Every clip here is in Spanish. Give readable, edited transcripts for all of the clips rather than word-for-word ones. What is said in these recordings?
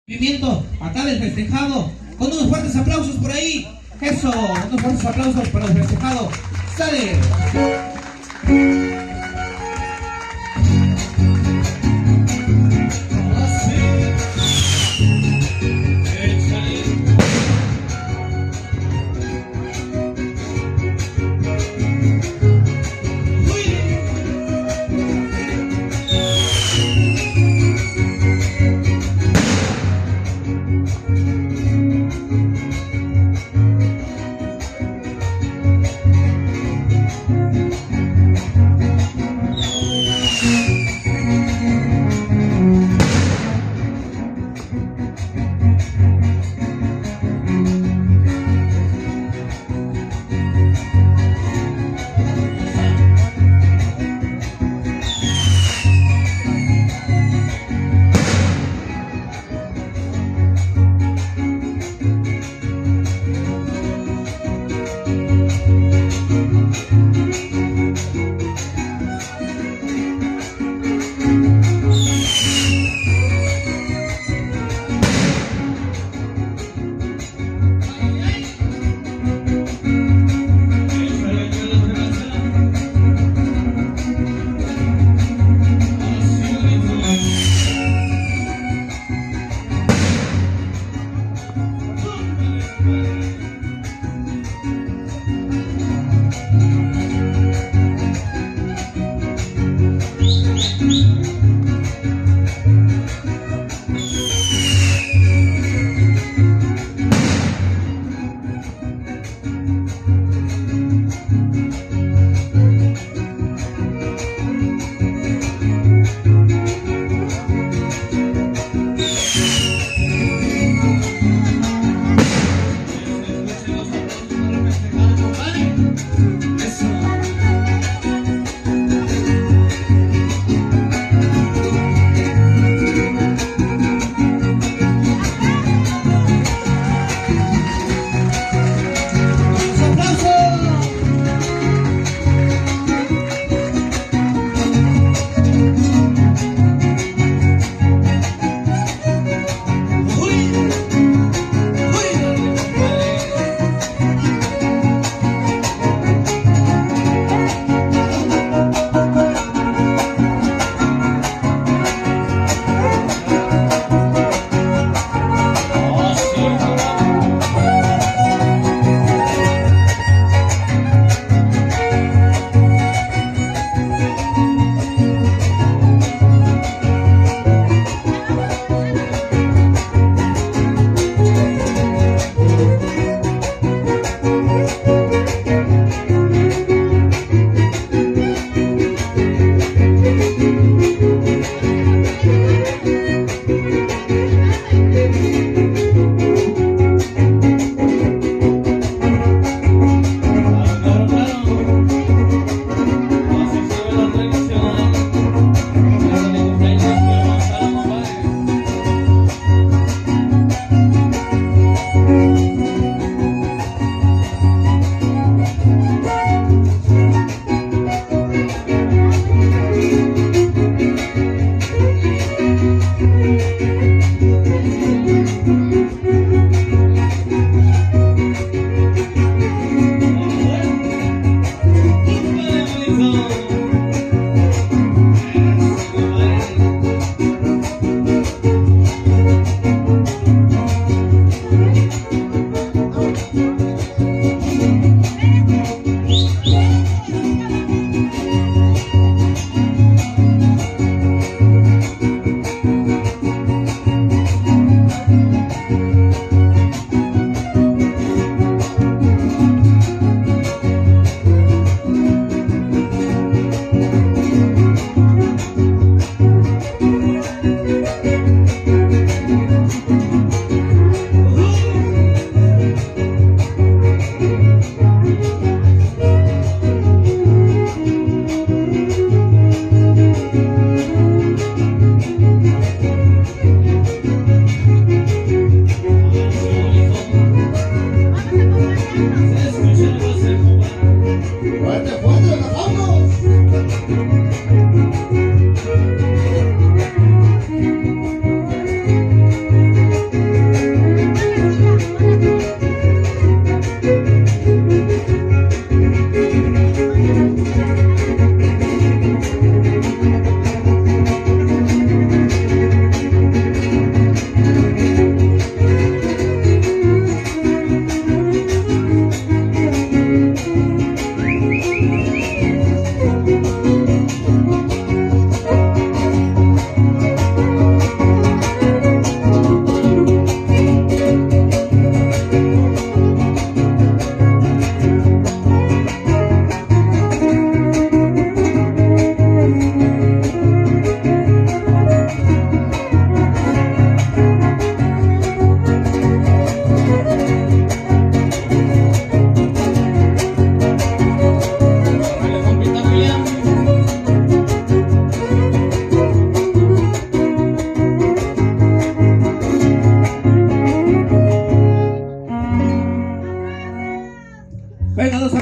Movimiento acá del festejado, con unos fuertes aplausos por ahí. Eso, unos fuertes aplausos para el festejado. ¡Sale!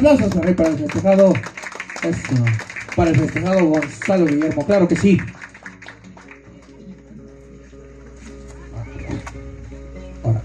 Aplausos para el festejado. Eso. Para el festejado Gonzalo Guillermo, claro que sí. Ahora.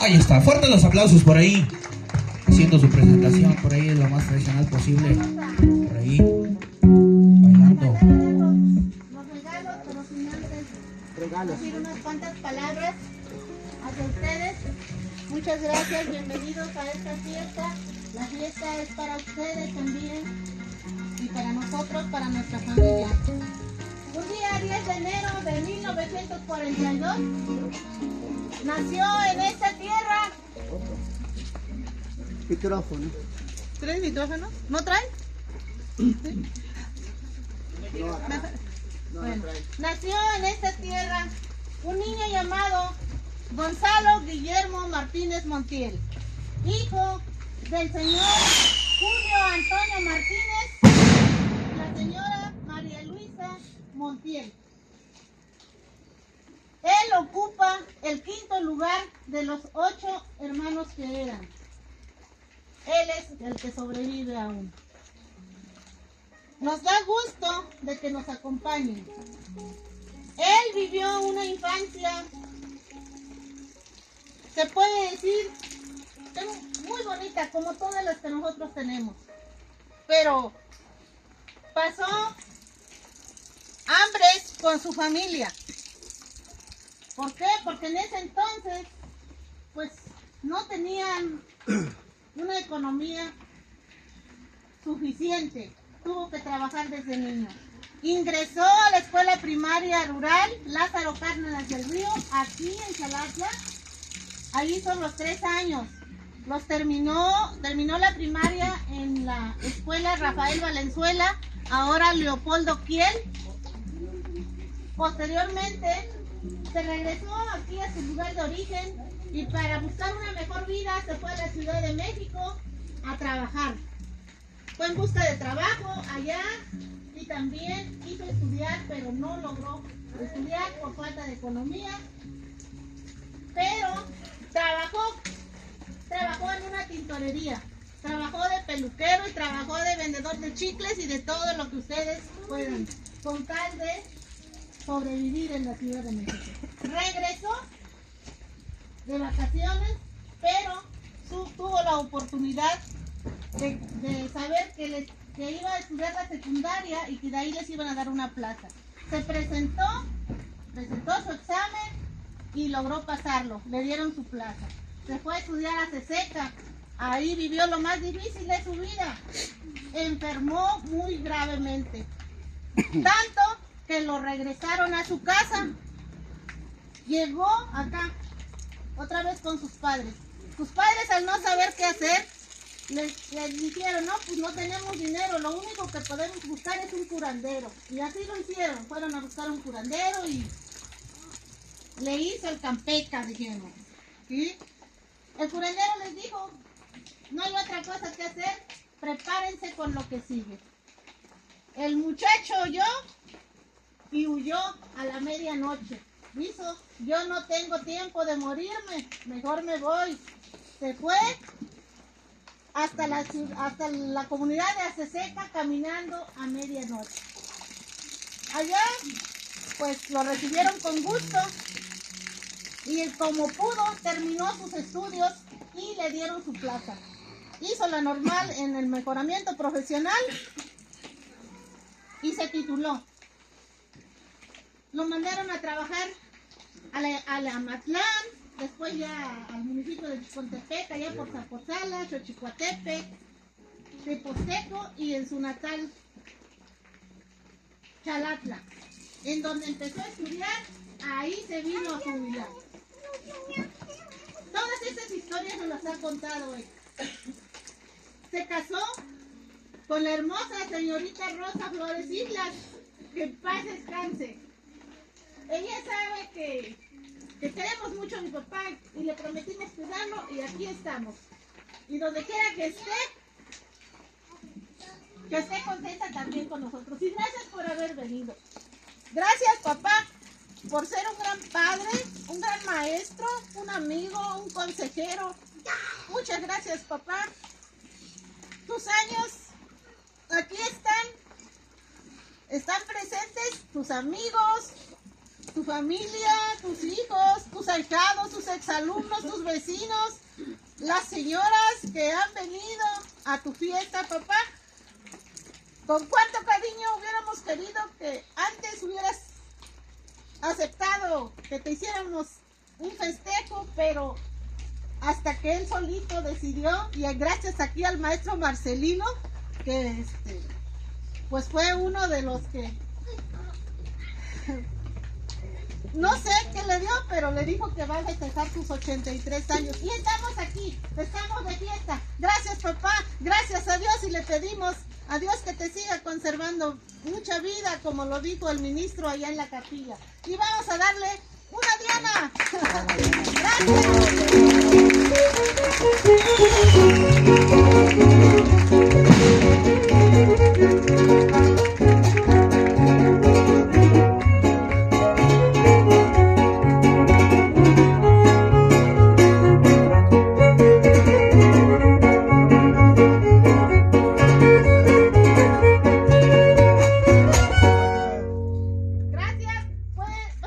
Ahí está, fuertes los aplausos por ahí. Haciendo su presentación por ahí lo más tradicional posible. Por ahí, bailando. Los regalos, pero sin antes decir unas cuantas palabras hacia ustedes. Muchas gracias, bienvenidos a esta fiesta. La fiesta es para ustedes también y para nosotros, para nuestra familia. Un día 10 de enero de 1942 nació en esta tierra. Micrófono. ¿Traes micrófono? ¿No trae? ¿Sí? Bueno, nació en esta tierra un niño llamado Gonzalo Guillermo Martínez Montiel, hijo del señor Julio Antonio Martínez y la señora María Luisa Montiel. Él ocupa el quinto lugar de los 8 hermanos que eran. Él es el que sobrevive aún. Nos da gusto de que nos acompañen. Él vivió una infancia, se puede decir, muy bonita, como todas las que nosotros tenemos. Pero pasó hambres con su familia. ¿Por qué? Porque en ese entonces, pues, no tenían una economía suficiente. Tuvo que trabajar desde niño. Ingresó a la escuela primaria rural Lázaro Cárdenas del Río, aquí en Xalatla. Ahí hizo los 3 años. Los terminó la primaria en la escuela Rafael Valenzuela, ahora Leopoldo Kiel. Posteriormente se regresó aquí a su lugar de origen y para buscar una mejor vida se fue a la Ciudad de México a trabajar. Fue en busca de trabajo allá y también quiso estudiar, pero no logró estudiar por falta de economía. Pero trabajó en una tintorería, trabajó de peluquero y trabajó de vendedor de chicles y de todo lo que ustedes puedan, con tal de sobrevivir en la Ciudad de México. Regresó de vacaciones, pero tuvo la oportunidad de saber que iba a estudiar la secundaria y que de ahí les iban a dar una plaza. Se presentó su examen y logró pasarlo, le dieron su plaza. Se fue a estudiar a Ceseca, ahí vivió lo más difícil de su vida. Enfermó muy gravemente, tanto que lo regresaron a su casa. Llegó acá, otra vez con sus padres. Sus padres, al no saber qué hacer, les dijeron, no, pues no tenemos dinero, lo único que podemos buscar es un curandero. Y así lo hicieron, fueron a buscar un curandero y le hizo el campeca, dijeron. ¿Sí? El curandero les dijo, no hay otra cosa que hacer, prepárense con lo que sigue. El muchacho oyó y huyó a la medianoche. Dijo, yo no tengo tiempo de morirme, mejor me voy. Se fue hasta la comunidad de Aceseca caminando a medianoche. Allá pues lo recibieron con gusto y como pudo terminó sus estudios y le dieron su plaza. Hizo la normal en el mejoramiento profesional y se tituló. Lo mandaron a trabajar a la Amatlán, después ya al municipio de Chicontepec, allá por Zapozala, Xochicoatepec, Teposteco y en su natal Xalatla, en donde empezó a estudiar, ahí se vino a jubilar. Todas estas historias nos las ha contado él. Se casó con la hermosa señorita Rosa Flores Islas, que en paz descanse. Ella sabe que queremos mucho a mi papá y le prometimos cuidarlo y aquí estamos. Y donde quiera que esté contenta también con nosotros. Y gracias por haber venido. Gracias, papá, por ser un gran padre, un gran maestro, un amigo, un consejero. Muchas gracias, papá. Tus años aquí están presentes, tus amigos, tu familia, tus hijos, tus ahijados, tus exalumnos, tus vecinos, las señoras que han venido a tu fiesta, papá. Con cuánto cariño hubiéramos querido que antes hubieras aceptado que te hiciéramos un festejo, pero hasta que él solito decidió, y gracias aquí al maestro Marcelino, que pues fue uno de los que no sé qué le dio, pero le dijo que va a festejar sus 83 años. Y estamos aquí, estamos de fiesta. Gracias, papá, gracias a Dios, y le pedimos a Dios que te siga conservando mucha vida, como lo dijo el ministro allá en la capilla. Y vamos a darle una diana.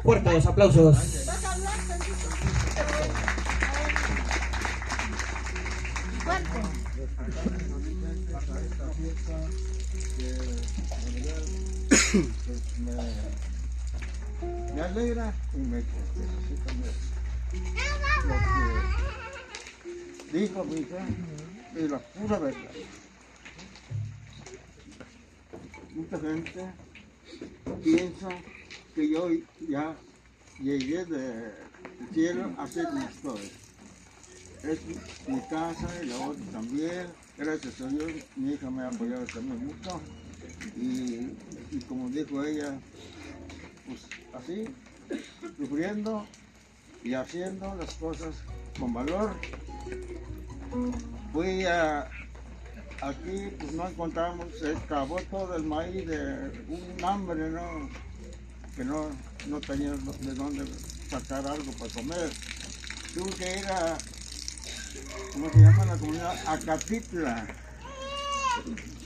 Fuerte los aplausos. ¿Vas a hablar, Sandrito? Fuerte. Esta fiesta me alegra y me necesita lo que dijo mi hija y la pura verdad. Mucha gente piensa que yo ya llegué del cielo a ser como estoy. Es mi casa y la otra también. Gracias a Dios, mi hija me ha apoyado también mucho. Y como dijo ella, pues así, sufriendo y haciendo las cosas con valor. Aquí pues no encontramos, se acabó todo el maíz de un hambre, ¿no? Que no tenía de dónde sacar algo para comer. Tuve que ir a, ¿cómo se llama la comunidad? A Capitla.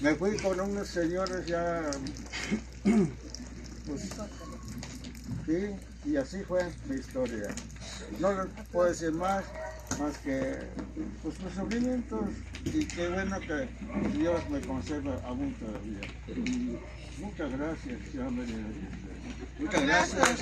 Me fui con unos señores ya, pues, sí, y así fue mi historia. No les puedo decir más que, pues, los sufrimientos, y qué bueno que Dios me conserva aún todavía. Y muchas gracias, ya me Muchas gracias.